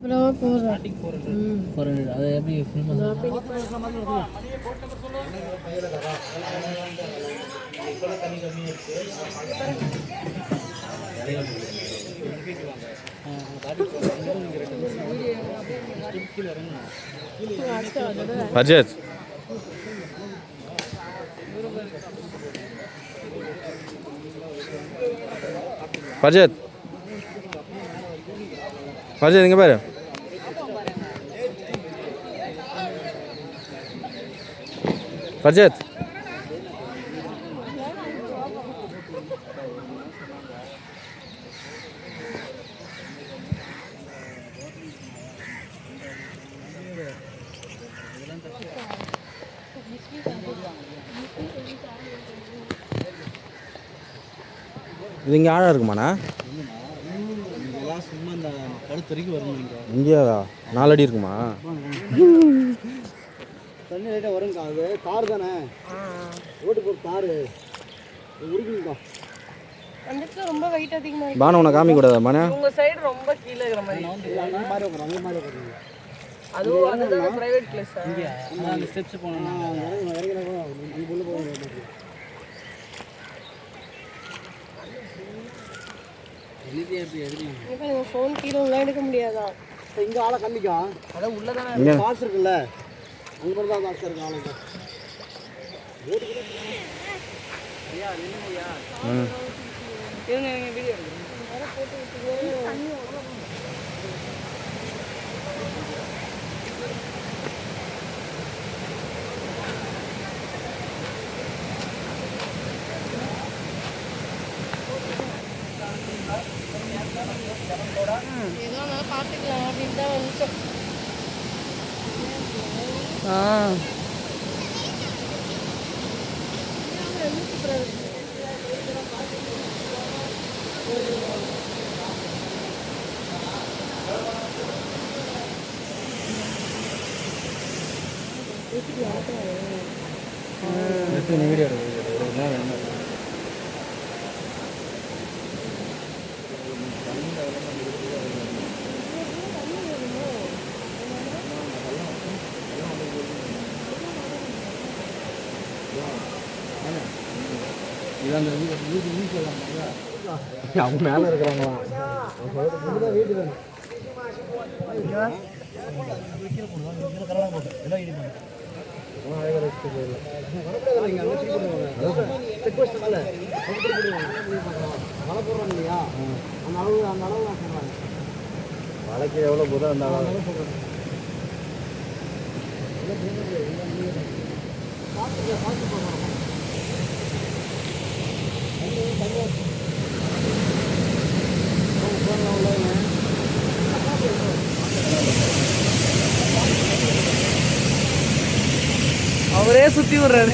அது எப்படி budget budget budget இங்கே பாரு பட்ஜெட் இது இங்கே ஆழம் இருக்குமாண்ணா? சும்மா இந்த கழுத்து வரைக்கும் வரும். இங்கே 4 அடி இருக்குமா? தண்ணி லைட்டாக வருங்க. அது கார் தானே, ஓட்டு போட்டு காரு உருக்குங்கக்கா. ரொம்ப வெயிட் அதிகமா இருக்கு. பானு உன்னை காமிக்க கூடாதா பானு? உங்க சைடு ரொம்ப கீழ இருக்கற மாதிரி. அங்க மாதிரி உட்காரு, அங்க மாதிரி உட்காரு. அதுதான் பிரைவேட் பிளேஸ். இங்க அந்த ஸ்டெப்ஸ் போனா இறங்கினா நீ உள்ள போக முடியாது. இப்போ நீங்க ஃபோன் கீழ உள்ள எடுக்க முடியாதா? இங்க ஆளை கம்மிக்கா. அத உள்ள தான பாஸ் இருக்குல்ல, அங்க மட்டும் தான் பாஸ் இருக்கு ஆளுங்க. ஐயா நின்னுயா. இருங்க வீடியோ எடுங்க. வேற போட்டு விட்டுங்க. தண்ணி ஓடுது. ஏதோ நான் பார்த்துக்கலாம் அப்படின்னு தான் வந்துட்டோம். வீடியோ எடுக்க அவங்க மேலே இருக்கிறாங்களா? வீட்டு வேணும். வலைக்கு எவ்வளோ புதம் இருந்தாலும் அவரே சுத்தி விடுறாரு.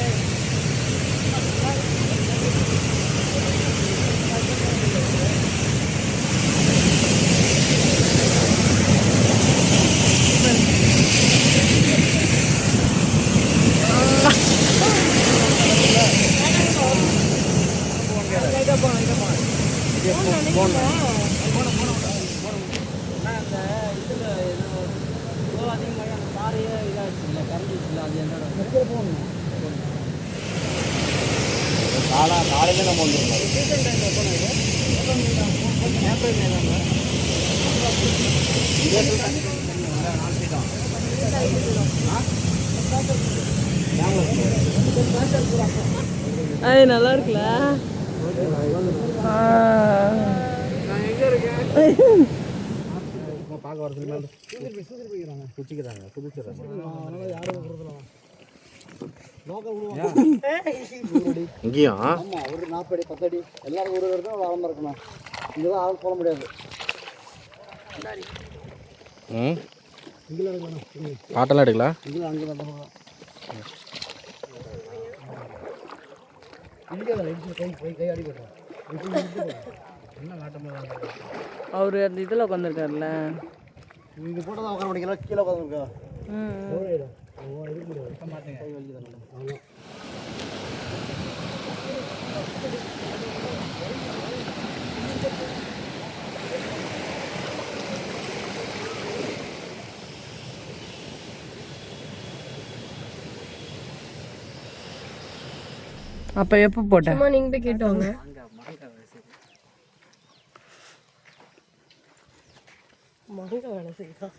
காலையில் நம்ம வந்துருக்கோம். அது நல்லா இருக்குல்ல. பார்க்க வரதுக்கு குச்சிக்கிறாங்க இங்கேயும் ஆமாம். ஒரு 40 அடி 10 அடி எல்லாரும் ஒரு இடத்துல ஆழமாக இருக்கணும். இங்கே தான் ஆள் போட முடியாது. இங்கே பாட்டெல்லாம் எடுக்கலாம். இங்கே அங்கே தான் கை அடி போடுறோம். என்ன நாட்டமாக அவரு அந்த இதில் உட்காந்துருக்காருல்ல. இங்கே போட்டதான் உட்கார முடியல, கீழே உட்காந்துருக்கா. அப்போ எப்போ போட்டேன்? சும்மா நீங்கள் போய் கேட்டு வாங்க. மாங்காய் வேலை செய்யலாம்.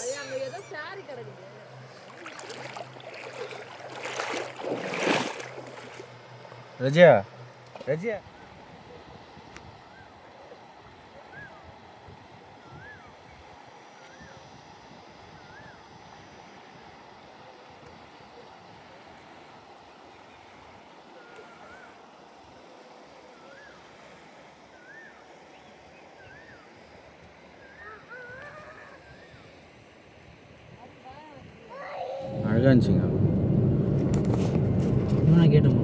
அது அங்கே ஏதோ சாரி கிடக்குது. ரஜியா ரஜியா அழகா இருந்துச்சுங்க. நான் கேட்டேன்